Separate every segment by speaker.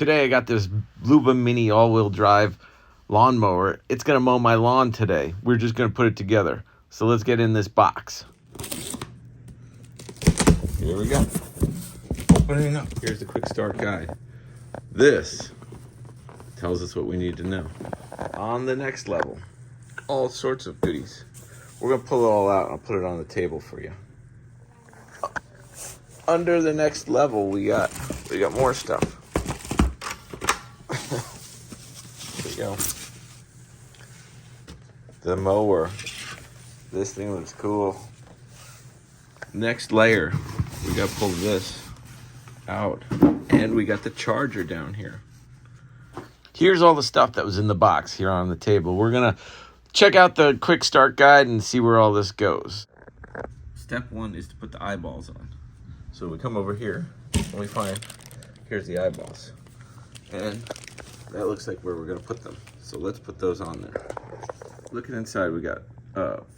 Speaker 1: Today I got this Luba Mini all-wheel drive lawnmower. It's gonna mow my lawn today. We're just gonna put it together. So let's get in this box. Here we go. Opening up. Here's the quick start guide. This tells us what we need to know. On the next level, all sorts of goodies. We're gonna pull it all out and I'll put it on the table for you. Under the next level, we got more stuff. Here we go. The mower. This thing looks cool. Next layer, we got to pull this out, and we got the charger down here. Here's all the stuff that was in the box here on the table. We're gonna check out the quick start guide and see where all this goes. Step one is to put the eyeballs on. So we come over here and we find, here's the eyeballs. And that looks like where we're gonna put them. So let's put those on there. Looking inside, we got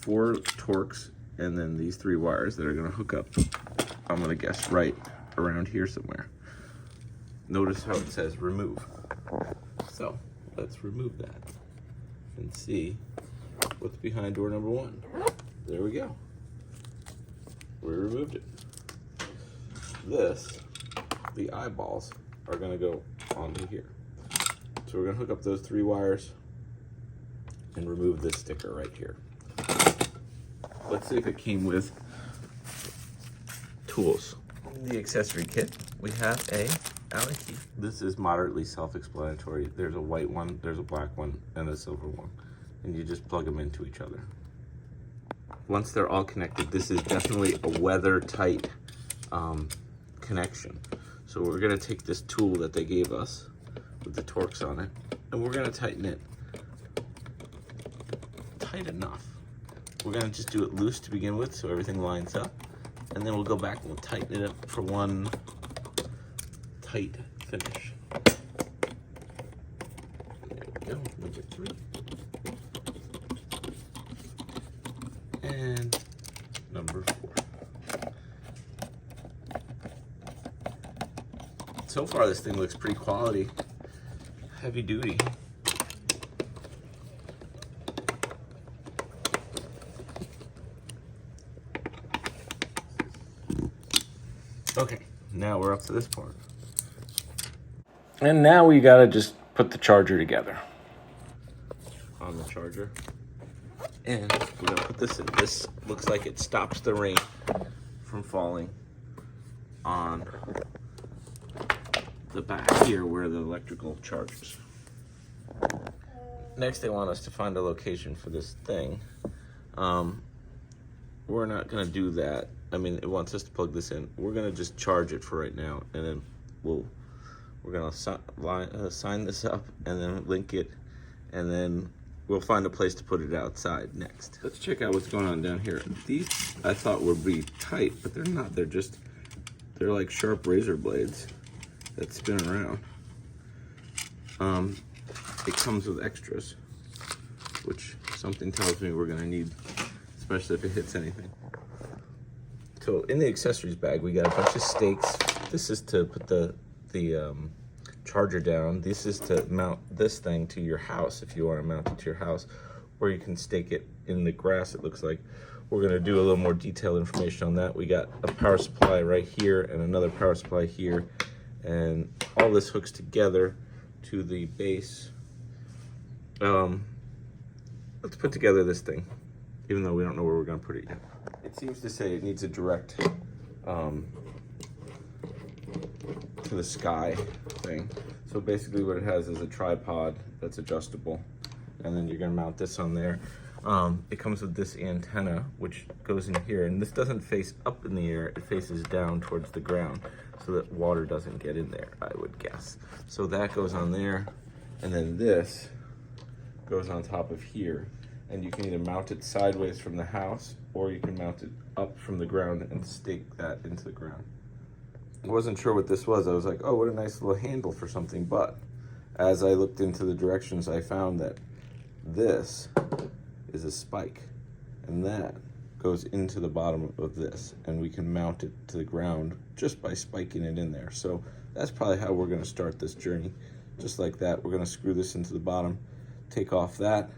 Speaker 1: 4 Torx and then these 3 wires that are gonna hook up, I'm gonna guess right around here somewhere. Notice how it says remove. So let's remove that and see what's behind door number 1. There we go. We removed it. The eyeballs are gonna go onto here. So we're gonna hook up those 3 wires and remove this sticker right here. Let's see if it came with tools. In the accessory kit, we have a Allen key. This is moderately self-explanatory. There's a white one, there's a black one, and a silver one. And you just plug them into each other. Once they're all connected, this is definitely a weather-tight connection. So we're gonna take this tool that they gave us with the Torx on it, and we're gonna tighten it tight enough. We're gonna just do it loose to begin with so everything lines up, and then we'll go back and we'll tighten it up for one tight finish. There we go, number 3. And number 4. So far this thing looks pretty quality, heavy duty. Okay, now we're up to this part. And now we gotta just put the charger together. On the charger. And we're gonna put this in. This looks like it stops the rain from falling on the back here where the electrical charges. Next, they want us to find a location for this thing. We're not gonna do that. I mean, it wants us to plug this in. We're gonna just charge it for right now, and then we're gonna sign this up and then link it, and then we'll find a place to put it outside next. Let's check out what's going on down here. These I thought would be tight, but they're not. They're like sharp razor blades that spin around. It comes with extras, which something tells me we're gonna need, especially if it hits anything. So in the accessories bag, we got a bunch of stakes. This is to put the charger down. This is to mount this thing to your house if you want to mount it to your house, or you can stake it in the grass, it looks like. We're gonna do a little more detailed information on that. We got a power supply right here and another power supply here, and all this hooks together to the base. Let's put together this thing, even though we don't know where we're gonna put it yet. It seems to say it needs a direct to the sky thing. So basically what it has is a tripod that's adjustable, and then you're gonna mount this on there. It comes with this antenna, which goes in here, and this doesn't face up in the air, it faces down towards the ground so that water doesn't get in there, I would guess. So that goes on there, and then this goes on top of here. And you can either mount it sideways from the house, or you can mount it up from the ground and stake that into the ground. I wasn't sure what this was. I was like, oh, what a nice little handle for something. But as I looked into the directions, I found that this is a spike, and that goes into the bottom of this, and we can mount it to the ground just by spiking it in there. So that's probably how we're gonna start this journey. Just like that, we're gonna screw this into the bottom, take off that.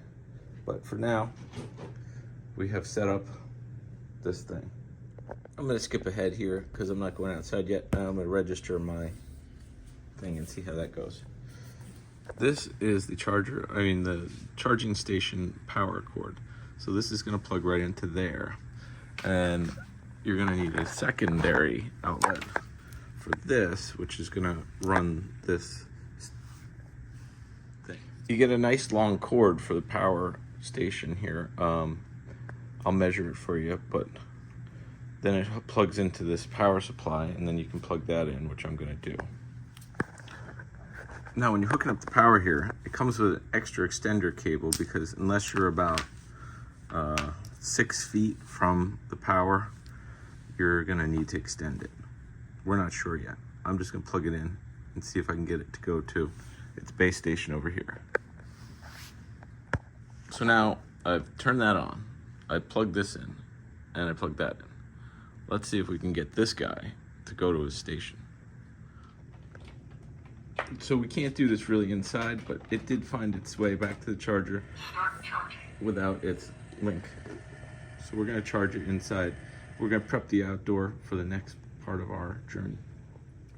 Speaker 1: But for now, we have set up this thing. I'm gonna skip ahead here because I'm not going outside yet. I'm gonna register my thing and see how that goes. This is the charger, the charging station power cord. So this is gonna plug right into there. And you're gonna need a secondary outlet for this, which is gonna run this thing. You get a nice long cord for the power station here. I'll measure it for you, but then it plugs into this power supply, and then you can plug that in, which I'm gonna do. Now, when you're hooking up the power here, it comes with an extra extender cable because unless you're about 6 feet from the power, you're gonna need to extend it. We're not sure yet. I'm just gonna plug it in and see if I can get it to go to its base station over here. So now I've turned that on. I plugged this in and I plugged that in. Let's see if we can get this guy to go to his station. So we can't do this really inside, but it did find its way back to the charger without its link. So we're gonna charge it inside. We're gonna prep the outdoor for the next part of our journey.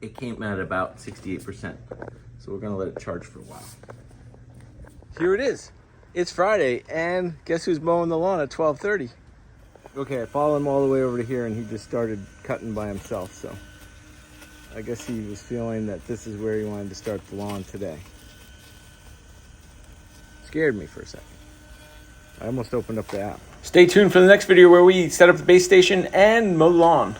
Speaker 1: It came at about 68%, so we're gonna let it charge for a while. Here it is. It's Friday, and guess who's mowing the lawn at 12:30? Okay, I followed him all the way over to here, and he just started cutting by himself, so I guess he was feeling that this is where he wanted to start the lawn today. Scared me for a second. I almost opened up the app. Stay tuned for the next video where we set up the base station and mow the lawn.